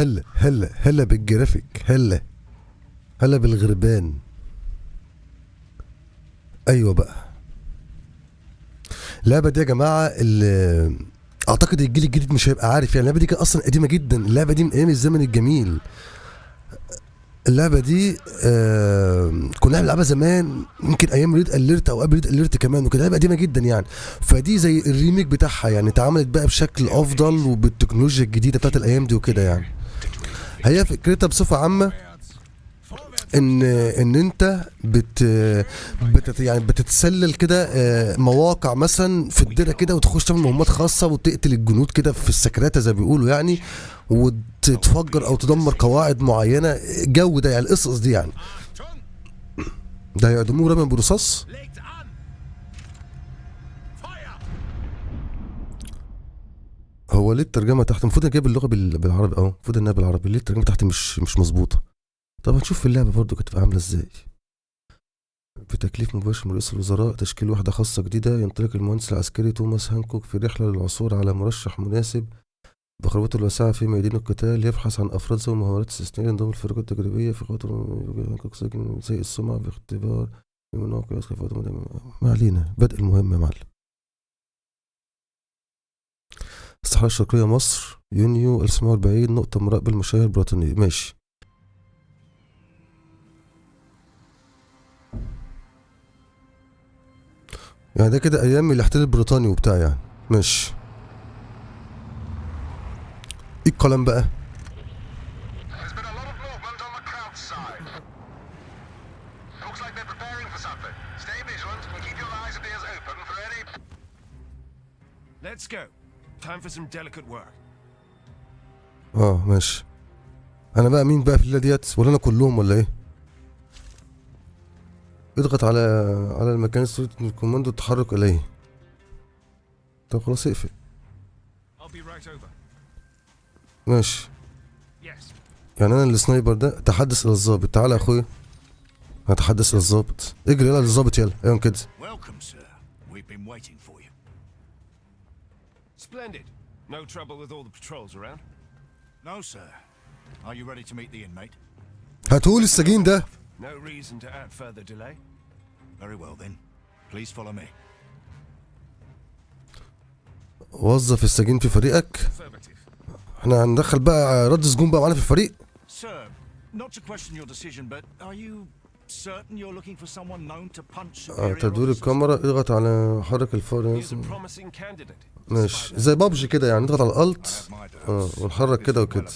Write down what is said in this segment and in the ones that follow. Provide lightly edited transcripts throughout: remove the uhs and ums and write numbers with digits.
هلا بالجرافيك، هلا بالغربان. ايوه بقى. اللعبه دي يا جماعه اللي اعتقد الجيل الجديد مش هيبقى عارف، يعني اللعبه دي كانت اصلا قديمه جدا، اللعبه دي من ايام الزمن الجميل. اللعبه دي كنا بنلعبها زمان، يمكن ايام ريد اليرت او قبل ريد اليرت كمان، وكانت لعبه قديمه جدا يعني. فدي زي الريميك بتاعها يعني، اتعملت بقى بشكل افضل وبالتكنولوجيا الجديده بتاعت الايام دي وكده يعني. هي فكرتها بصفه عامه ان انت يعني بتتسلل كده مواقع مثلا في الدنيا كده، وتخش تعمل مهمات خاصه وتقتل الجنود كده في السكرات زي ما بيقولوا يعني، وتتفجر او تدمر قواعد معينه. الجو ده يعني، القصص دي يعني. ده هيقدموه رمي برصاص. هو ليه الترجمه تحت؟ المفروض اجيب اللغه بالعربي، المفروض انها بالعربي. ليه الترجمه تحت مش مظبوطه؟ طب هنشوف في اللعبه برضه كانت تبقى عامله ازاي. بتكليف مباشر من رئيس الوزراء تشكيل وحدة خاصة جديدة، ينطلق المهندس العسكري توماس هانكوك في رحلة للعثور على مرشح مناسب بخبرته الواسعة في ميادين القتال، يبحث عن أفراد ذوي مهارات استثنائية لانضمام الفرقات التجريبية في خطر هانكوك سجن سيء السمعة باختبار المناقة يسقط. ما علينا. بدء المهمة يا معلم. الصحراء الشرقية مصر، يونيو 1940، نقطة مراقبة المشاهير البريطانية. ماشي. يعني ده كده أيام الاحتلال البريطاني وبتاع يعني. ماشي. ايه الكلام بقى؟ Let's go. Time for some delicate work. ماشي. انا بقى مين بقى في الليله ديت؟ ولا انا كلهم ولا ايه؟ اضغط على المكان صورة الكوماندو التحرك اليه. طب خلاص اقفل. I'll be right over. ماشي. Yes. يعني انا السنايبر ده. تحدث الى الضابط. تعالى يا اخويا، هتحدث الى الضابط. اجري يلا للضابط يلا. ايوه كده. Welcome, sir. We've been waiting for you. Splendid. No trouble with all the patrols around? No, sir. Are you ready to meet the inmate? هاتولي السجين ده. No reason to add further delay. Very well then. Please follow me. وظف السجين في فريقك. Affirmative. احنا هندخل بقى رد سجون بقى معانا في الفريق. Sir, not to question your decision, but are you certain you're looking for someone known to punch superior تدوير officers? الكاميرا. اضغط على حرك الفار. He's a promising candidate. ماشي. زي بابجي كده يعني، نضغط على الالت ونحرك كده وكده.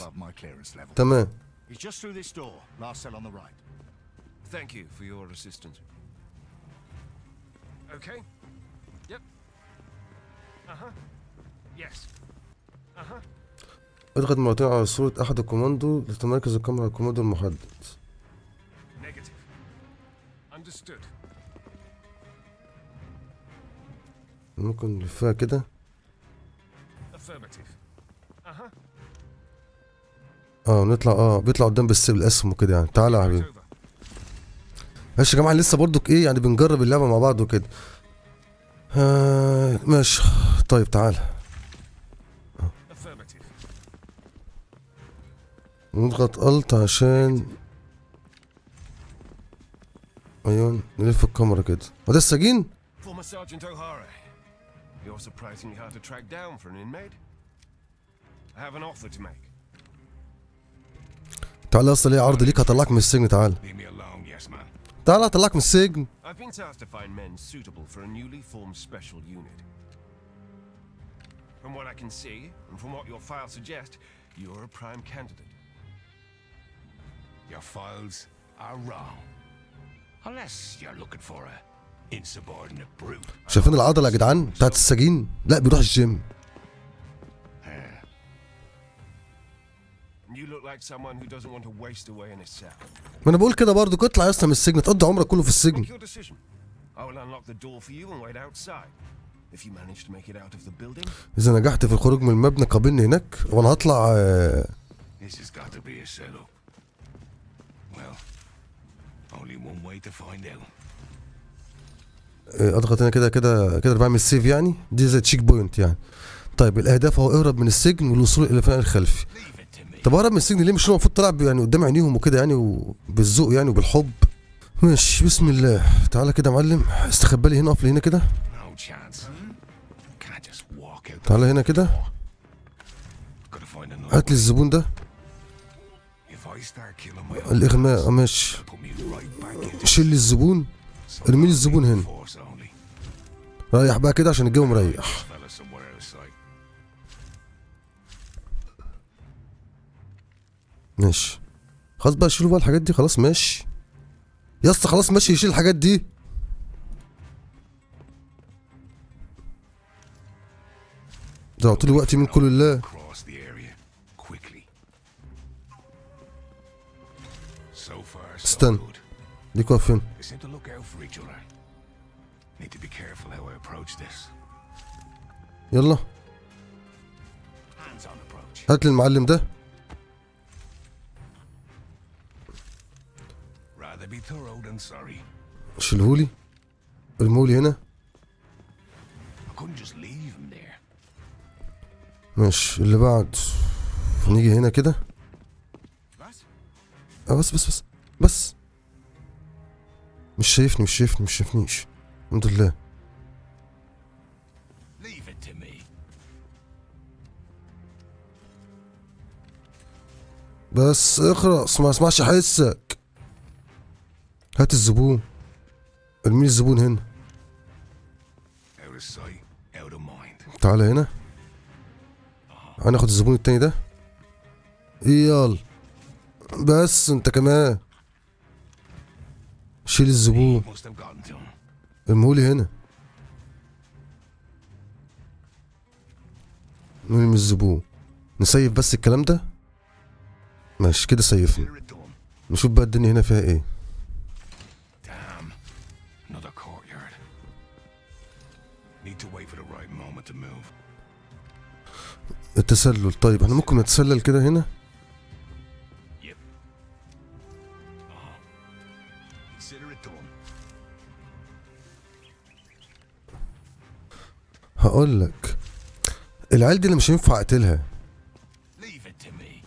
تمام. He's just through this door. Last cell on the right. Thank you for your assistance. Okay. Yep. Uh-huh. Yes. Uh-huh. اضغط مرتين على صورة أحد الكوماندو لتمركز الكاميرا على الكوماندو المحدد. Negative. Understood. ممكن نلفها كده. Affirmative. Uh-huh. نطلع بيطلع قدام بالاسم وكده يعني. تعالى يا حبيبي. ماشي يا جماعة، لسه برضك ايه يعني، بنجرب اللعبة مع بعض وكده. ماشي. طيب تعالى. نضغط الت عشان ايوه نلف الكاميرا كده. وده السجين؟ Former Sergeant O'Hara. You're surprisingly hard to track down for an inmate. I have an offer to make. تعالى اصل ليه عرض ليك، هطلعك من السجن. تعالى Leave me alone, yes, man. تعالى هطلعك من السجن. I've been tasked to find men suitable for a newly formed special unit. From what I can see, and from what your files suggest, you're a prime candidate. Your files are wrong. Unless you're looking for a insubordinate brute. شايفين العضلة يا جدعان بتاعت السجين؟ لا بيروح الجيم. You look like someone who doesn't want to waste away in his cell. ما انا بقول كده برضه، اطلع يا اسطى من السجن، تقضي عمرك كله في السجن. Make your decision. I will unlock the door for you and wait outside. If you manage to make it out of the building. إذا نجحت في الخروج من المبنى قابلني هناك وأنا هطلع. This has got to be a setup. Well, only one way to find out. اضغط هنا كده بعمل سيف يعني. دي زي تشيك بوينت يعني. طيب الأهداف هو اهرب من السجن والوصول إلى الفناء الخلفي. Leave it to me. طب هرب من السجن ليه؟ مش هو المفروض طلع يعني قدام عينيهم وكده يعني وبالذوق يعني وبالحب؟ ماشي بسم الله. تعالى كده يا معلم، استخبى لي هنا، اقف لي هنا كده. No chance. Can't just walk out. تعالى هنا كده، Gotta find another هات لي الزبون ده. If I start killing my own الاغماء ماشي. put me right back into شيل لي الزبون، ارمي لي الزبون هنا. force only. ريح بقى كده عشان الجو مريح. Fella somewhere out of sight. ماشي خلاص بقى، شيلوا بقى الحاجات دي خلاص. ماشي يا اسطى خلاص ماشي، يشيل الحاجات دي. ضيعتوا لي وقتي من كل الله. Cross the area quickly. So far, so استنى. good. ديك واقف فين؟ They seem to look out for each other. Need to be careful how I approach this. يلا Hands on approach. هات لي المعلم ده. Rather be thorough than sorry. شيلهولي، ارمولي هنا. I couldn't just leave him there. ماشي اللي بعد. نيجي هنا كده. بس مش شايفني، مش شايفنيش. الحمد لله. Leave it to me. بس اخرس ما اسمعش حسك. هات الزبون، ارمي لي الزبون هنا. Out of sight, out of mind. تعالى هنا، هناخد الزبون التاني ده. يلا بس انت كمان شيل الزبون، Must have gotten to him. ارميهولي هنا. نرمي الزبون، نسيف بس الكلام ده. ماشي كده سيفنا. Consider it done. نشوف بقى الدنيا هنا فيها ايه. Damn. Another courtyard. Need to wait for the right moment to move. التسلل. طيب احنا ممكن نتسلل كده هنا. Yep. Consider it done. هقول لك العيال دي اللي مش هينفع اقتلها، Leave it to me.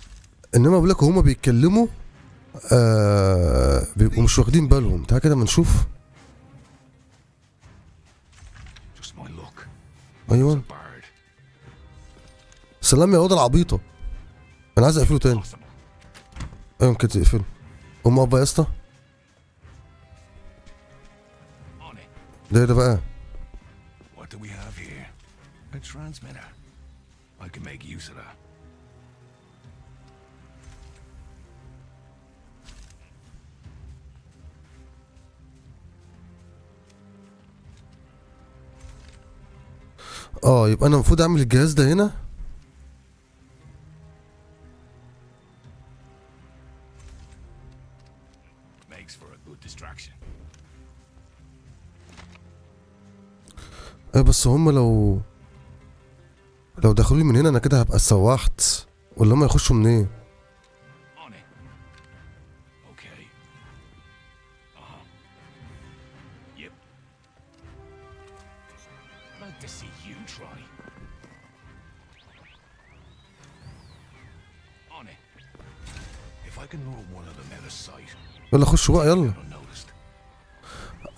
انما بقول لك هما بيتكلموا بيبقوا مش واخدين بالهم. تعالى كده ما نشوف. Just my luck. ايوه Bird. سلام يا اوضه العبيطه. انا عايز اقفله تاني. Possible. ايوه كده تقفله. قوم اقف بقى يا اسطى. On it. ده بقى. What do we have here? A transmitter. I can make use of that. يبقى انا المفروض اعمل الجهاز ده هنا. Makes for a good distraction. بس هم لو دخلوا لي من هنا انا كده هبقى سوحت. ولا هم يخشوا منين؟ On it. Okay. Yep. Like to see you try. On it. If I can lure one of them out of sight. يلا خشوا بقى يلا. Unnoticed.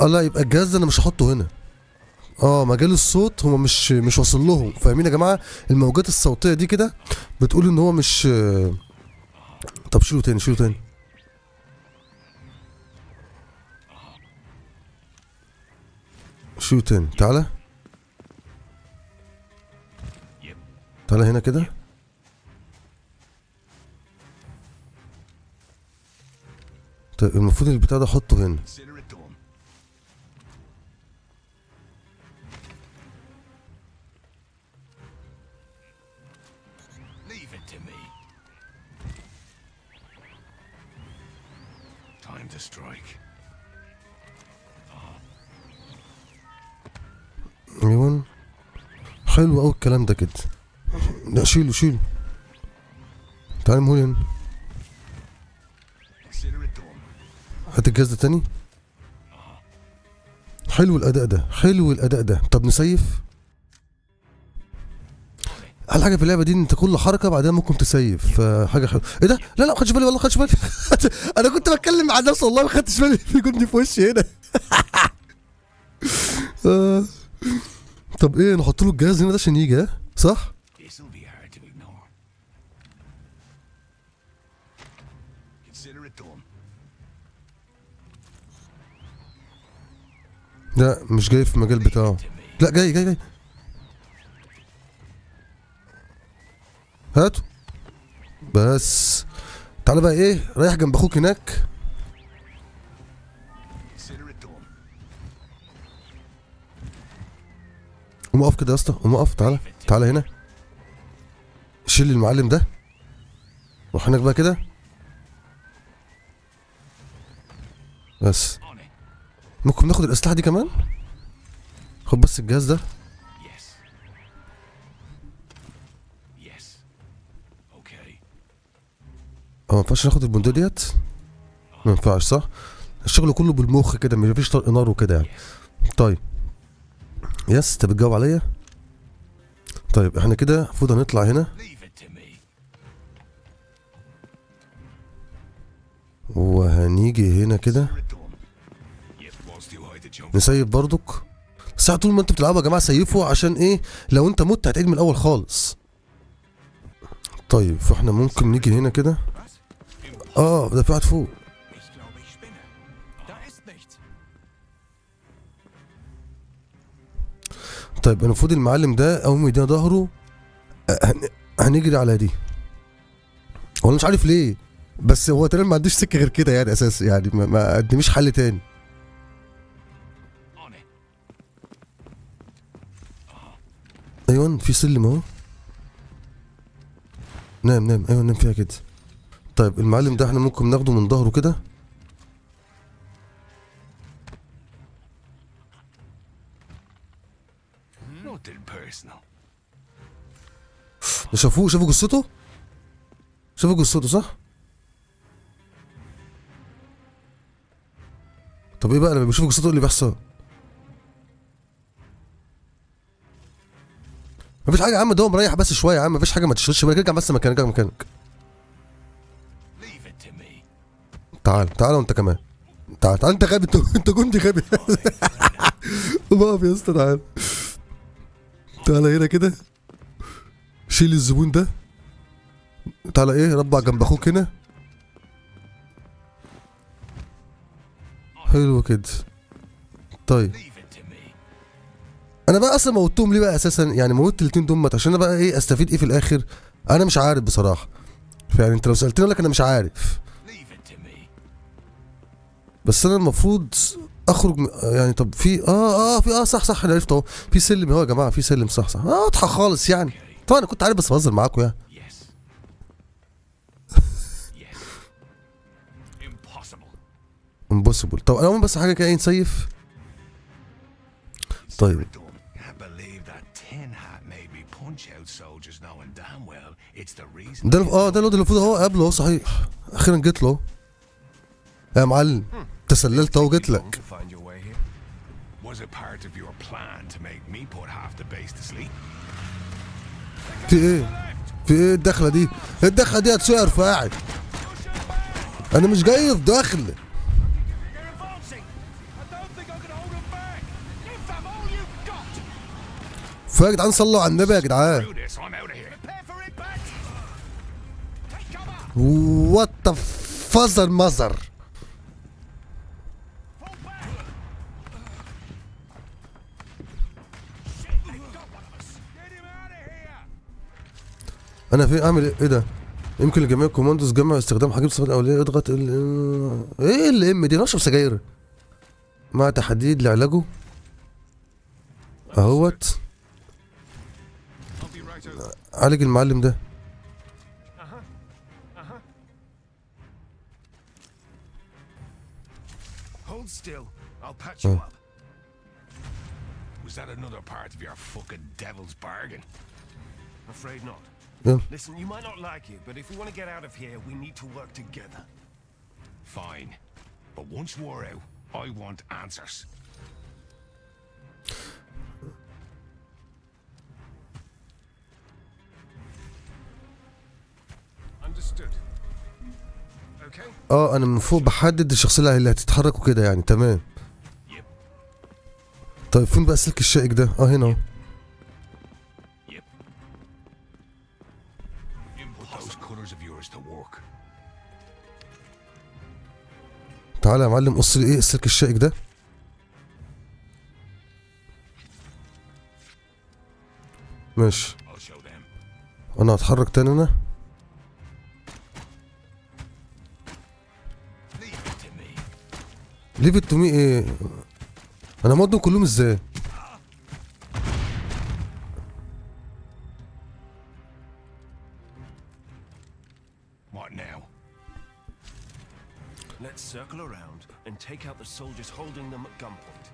لا يبقى الجهاز ده انا مش هحطه هنا. مجال الصوت هما مش واصل لهم. فاهمين يا جماعه؟ الموجات الصوتيه دي كده بتقول ان هو مش. طب شيله تاني، شيله تاني. شيله تاني. تعالى Yep. تعالى هنا كده. طيب المفروض البتاع ده احطه هنا. Consider it done. Leave it to me. Time to strike. ايوه حلو اوي الكلام ده كده. لا شيله. تعالى مهول هنا. Consider it done. هات الجهاز ده تاني. حلو الاداء ده. طب نسيف. احلى حاجه في اللعبه دي ان انت كل حركه بعدها ممكن تسيف، فحاجه حلوه. ايه ده؟ لا لا ما خدش بالي والله، ما خدش بالي. انا كنت بتكلم مع نفسي والله ما خدتش بالي في جندي في وشي هنا. طب ايه نحط له الجهاز هنا ده عشان يجي، ها صح؟ This'll be hard to ignore. Consider it done. لا مش جاي في المجال بتاعه. لا جاي جاي جاي. هاتوا بس. تعالى بقى ايه، رايح جنب اخوك هناك. Consider it done. قوم اقف كده يا اسطى، قوم اقف. تعالى تعالى هنا. شيل المعلم ده. روح هناك بقى كده. بس On it. ممكن ناخد الاسلحه دي كمان. خد بس الجهاز ده. Yes. Yes. Okay. اه ما ينفعش ناخد البندقية ديت. ما ينفعش صح؟ الشغل كله بالمخ كده، مفيش طلق نار وكده يعني. طيب يس انت بتجاوب عليا. طيب احنا كده المفروض هنطلع هنا Leave it to me. وهنيجي هنا كده Consider it done. Yep, was too high to jump. نسيف برضك. بس طول ما انتوا بتلعبوا يا جماعه سيفوا، عشان ايه؟ لو انت مت هتعيد من الاول خالص. طيب فاحنا ممكن نيجي هنا كده. ده في واحد فوق. Ich glaube, ich spinne. Da ist nichts. طيب المفروض المعلم ده اول ما يدينا ظهره هنجري على دي. والله مش عارف ليه، بس هو تقريبا ما عندوش سكه غير كده يعني اساسي، يعني ما قدميش حل تاني. On it. ايوه في سلم اهو. نام نام، ايوه نام فيها كده. طيب المعلم ده احنا ممكن ناخده من ظهره كده. Nothing personal. ده شافوه جثته. شافوا جثته صح؟ طب ايه بقى لما بيشوفوا جثته ايه اللي بيحصل؟ مفيش حاجه يا عم، ده مريح بس شويه يا عم، مفيش حاجه، ما تشغلش بالك، ارجع بس مكانك، ارجع مكانك. Leave it to me. تعال وانت كمان. تعال انت غبي، انت جندي غبي. اقف يا اسطى، تعال. تعال هنا كده. شيل الزبون ده. تعال ايه ربع جنب اخوك هنا. حلو كده. طيب Leave it to me. انا بقى اصلا موتهم ليه بقى اساسا؟ يعني موت الاتنين دمت عشان انا بقى ايه استفيد ايه في الاخر؟ انا مش عارف بصراحه. فيعني انت لو سالتني اقول لك انا مش عارف. Leave it to me. بس انا المفروض اخرج يعني. طب في في صح انا عرفت اهو. في سلم اهو يا جماعه، في سلم صح واضحه خالص يعني. طبعا انا كنت عارف بس بهزر معاكم يعني. Yes. Yes. Impossible. امبوسيبل. طب انا بس حاجه كده ايه نسيف. طيب Can't believe that tin hat made me punch out soldiers knowing damn well it's the reason. ده ده الواد اللي المفروض اهو قابله اهو. صحيح اخيرا جيت له يا معلم. تسللت اهو جيت لك. To find your way here. Was it part of your plan to make me put half the base to sleep? في ايه؟ في ايه الدخله دي؟ الدخله دي هتسعر فاعل. انا مش جاي في دخل. You're advancing. I don't think I can hold them back. Give them all you've got. فيا جدعان صلوا على النبي يا جدعان. Do this. I'm out of here. Prepare for impact. Take cover. وات ذا فازر مزر. Fall back. Shit, they've got one of us. Get him out of here. انا في اعمل ايه ده؟ يمكن لجميع الكوماندوز جمع استخدام حاجات صفات اوليه. اضغط ايه اللي ام دي؟ نشرب سجاير مع تحديد لعلاجه اهوت. I'll be right over. عالج المعلم ده. Hold still. I'll patch you up. Was that another part of your fucking devil's bargain? Afraid not. يلا. Listen, you might not like it, but if we want to get out of here, we need to work together. Fine. But once we're out, I want answers. Understood. Okay. انا من فوق بحدد الشخصيه اللي هتتحرك وكده يعني. تمام. Yep. طيب فين بقى السلك الشائك ده؟ هنا اهو. Yep. Put those cutters of yours to work. تعالى يا معلم قص لي ايه السلك الشائك ده. ماشي. I'll show them. انا هتحرك تاني انا. Leave it to me. ليف ات تو مي ايه؟ انا مودهم كلهم ازاي؟ What now? Let's circle around and take out the soldiers holding them at gunpoint.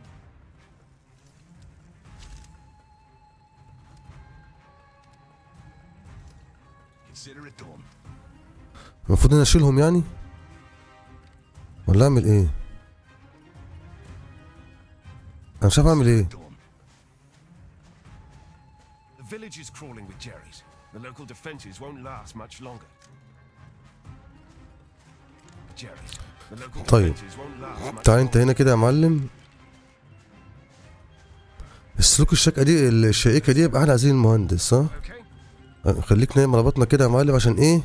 Consider it done. المفروض انا اشيلهم يعني؟ ولا اعمل ايه؟ انا مش عارف اعمل ايه. Done. The village is crawling with Jerry's. The local defenses won't last much longer. Jerry's. The local طيب. defenses won't last much تعال انت longer. هنا كده يا معلم. السلوك الشائكة دي يبقى احنا عايزين المهندس، صح؟ Okay. خليك نايم على بطنك كده يا معلم عشان ايه؟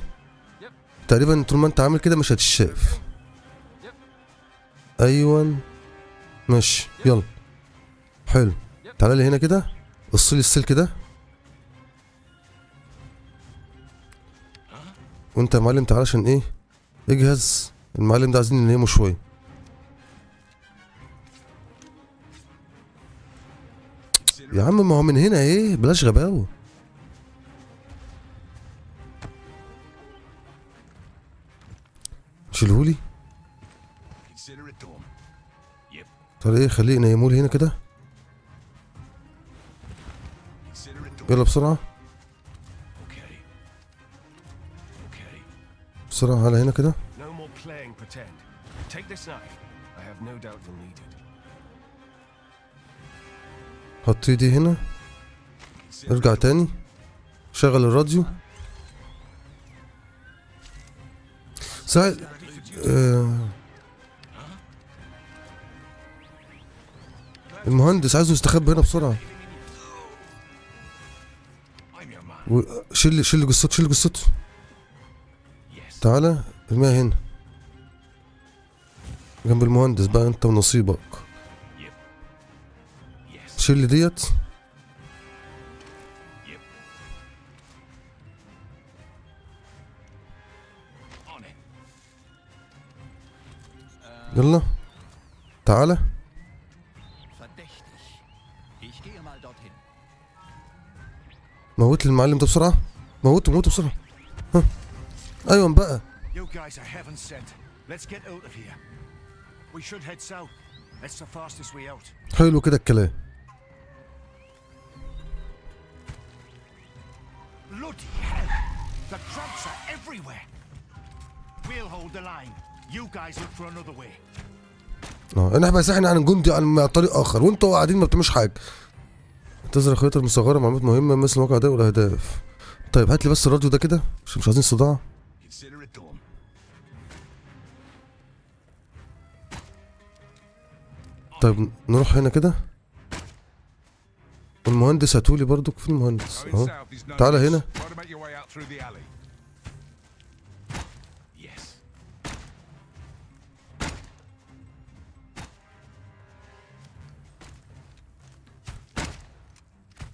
تقريبا طول ما انت عامل كده مش هتشاف. ايوه ماشي يلا. حلو. تعالى لي هنا كده قص لي السلك ده. وانت يا معلم تعالى عشان ايه؟ اجهز المعلم ده عايزين ننيمه شويه. يا عم ما هو من هنا ايه؟ بلاش غباوه. شيلهولي. Consider it done. Yep. طب ايه خليه ينيمولي هنا كده. Consider it done. يلا بسرعه Okay. Okay. بسرعه على هنا كده. No more playing pretend. Take this knife. I have no doubt you'll need it. حط ايدي هنا. ارجع تاني. شغل الراديو. سعد المهندس عايزه يستخبى هنا بسرعة. I'm your man. شيل جثته شيل جثته. Yes. تعالى ارميها هنا جنب المهندس بقى انت ونصيبك. Yep. Yes. شيل لي ديت. Yep. On it. يلا تعالى. Verdächtig. Ich gehe mal dorthin. موت لي المعلم ده بسرعة. موته بسرعة. ها ايوه بقى. You guys are heaven sent. Let's get out of here. We should head south. That's the fastest way out. حلو كده الكلام. Bloody hell! The traps are everywhere. We'll hold the line. You guys look for another way. احنا بنسحن عن جندي عن طريق اخر وانتوا قاعدين ما بتعملوش حاجة. تظهر الخريطة المصغرة معلومات مهمة مثل موقع ده والاهداف. طيب هات لي بس الراديو ده كده عشان مش عايزين صداع. Consider it done. طيب نروح هنا كده. والمهندس هاتولي برضو. فين المهندس؟ Going اهو. south is no تعالى use. هنا. Try to make your way out through the alley. Yes.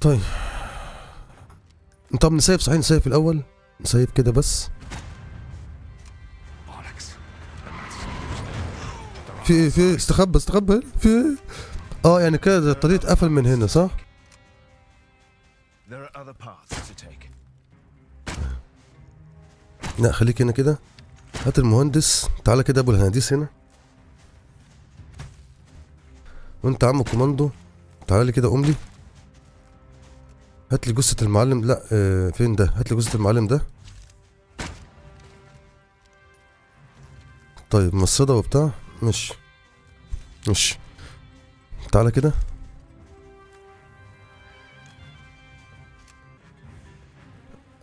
طيب طب نسيب صحيح نسيب في الاول. نسيب كده بس. Bollocks. في ايه استخبى هنا. في ايه؟ يعني كده الطريق اتقفل من هنا صح؟ There are other paths to take. لا خليك هنا كده. هات المهندس. تعالى كده ابو الهناديس هنا. وانت عم الكوماندو تعالى لي كده قوم لي. هات لي جثة المعلم. لا فين ده؟ هات لي جثة المعلم ده. طيب مصيدة وبتاع. مش تعالى كده.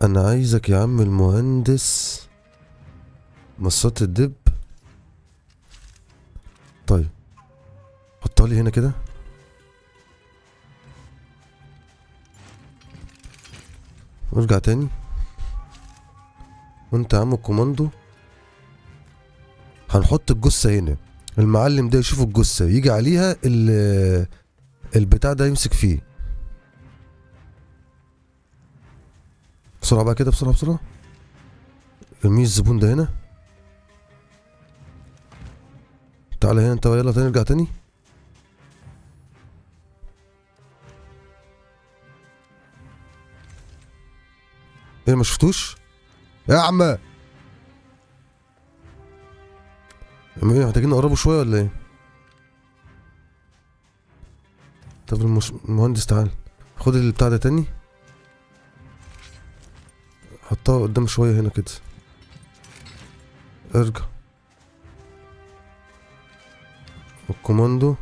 انا عايزك يا عم المهندس مصاصات الدب. طيب حطها لي هنا كده. وارجع تاني. وانت يا عم الكوماندو هنحط الجثة هنا. المعلم ده يشوف الجثة يجي عليها البتاع ده يمسك فيه. بسرعة بقى كده، بسرعة بسرعة. ارمي الزبون ده هنا. تعالى هنا انت، يلا تاني ارجع تاني. ايه ما شفتوش يا عم؟ ايه محتاجين نقربه شوية ولا ايه؟ طب المهندس تعال خد البتاع ده تاني. حطها قدام شوية هنا كده. ارجع. الكوماندو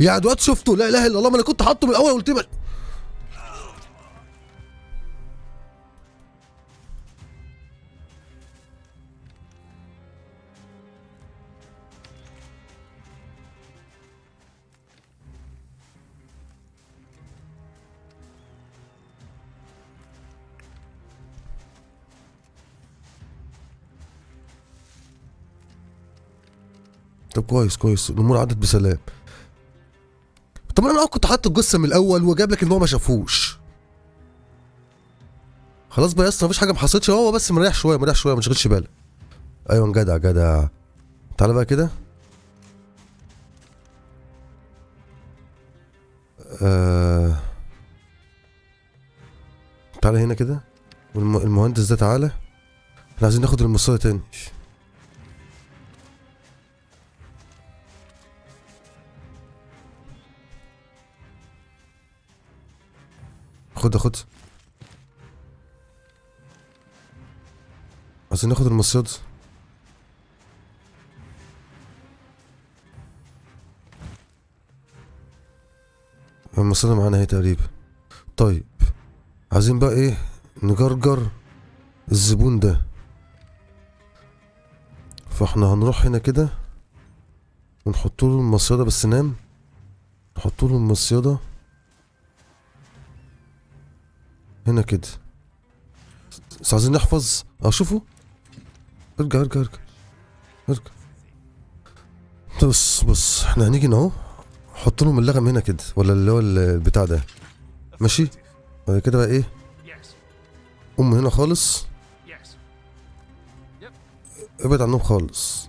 يا دلوقتي شفته. لا اله الا الله، ما انا كنت حاطه من الاول قلت لي. طب كويس كويس، الامور عدت بسلام. طب انا كنت حاطط الجثه من الاول وجاب لك ان هو ما شافوش. خلاص بقى يا اسطى، مفيش حاجه ما حصلتش، هو بس مريح شويه مريح شويه، ما تشغلش بالك. ايوه جدع جدع. تعالى بقى كده. تعالى هنا كده. والمهندس ده تعالى. احنا عايزين ناخد المصايه تاني. خد. عايزين ناخد المصياد. المصياد معانا اهي تقريبا. طيب عايزين بقى ايه؟ نجرجر الزبون ده. فاحنا هنروح هنا كده ونحط له المصيادة. بس نام. نحط له المصيادة هنا كده. بس عايزين نحفظ. شوفوا. ارجع. بص احنا هنيجي هنا اهو. حط لهم اللغم هنا كده، ولا اللي هو البتاع ده. ماشي. بعد كده بقى ايه؟ قوم من هنا خالص. ابعد عنهم خالص.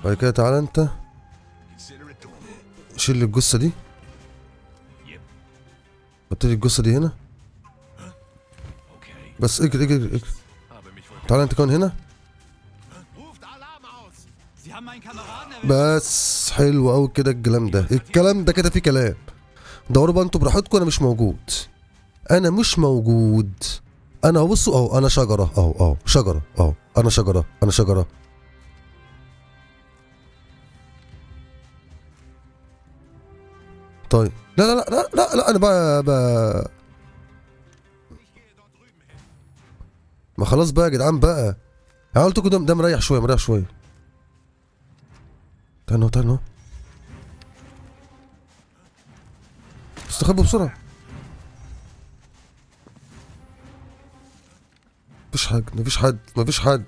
بعد كده تعالى انت شيل الجثة دي. حط لي الجثة دي هنا. بس اجري. تعالى انت كمان هنا. بس حلو قوي كده. الكلام ده كده فيه كلام. دوروا بقى انتوا براحتكم. انا مش موجود. انا بصوا اهو. انا شجره اهو. شجره اهو. انا شجره. طيب لا انا بقى ما خلاص بقى يا جدعان بقى. انا قلت لكم ده مريح شويه. تعالوا استخبوا بسرعه. مفيش حد.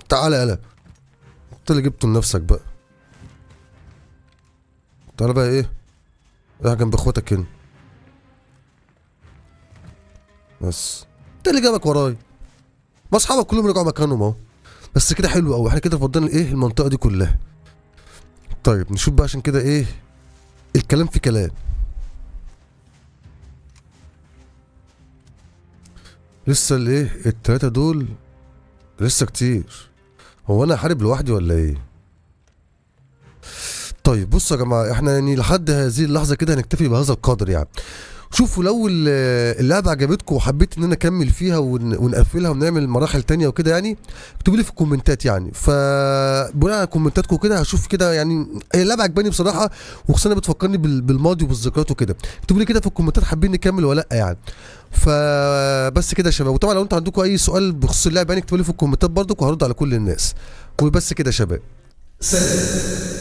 تعالى يالا. انت اللي جبته لنفسك بقى. تعالى بقى ايه؟ راح جنب اخواتك هنا. بس انت اللي جابك وراي. ما اصحابك كلهم رجعوا مكانهم اهو. بس كده حلو قوي. احنا كده فضلنا ايه؟ المنطقه دي كلها. طيب نشوف بقى، عشان كده ايه الكلام في كلام. لسه الايه التلاتة دول لسه كتير. هو انا هحارب لوحدي ولا ايه؟ طيب بصوا يا جماعه، احنا يعني لحد هذه اللحظه كده هنكتفي بهذا القدر يعني. شوفوا لو اللعبه عجبتكم وحبيت ان انا اكمل فيها ونقفلها ونعمل مراحل تانية وكده يعني، اكتبوا لي في الكومنتات يعني. فبناء على كومنتاتكم كده هشوف كده يعني. هي اللعبه عجباني بصراحه، وخصوصا بتفكرني بالماضي وبالذكريات وكده. اكتبوا لي كده في الكومنتات حابين نكمل ولا لا يعني. فبس كده يا شباب. وطبعا لو انتوا عندكم اي سؤال بخصوص اللعبه يعني اكتبوا لي في الكومنتات برضك، وهرد على كل الناس. وبس كده يا شباب، سلام.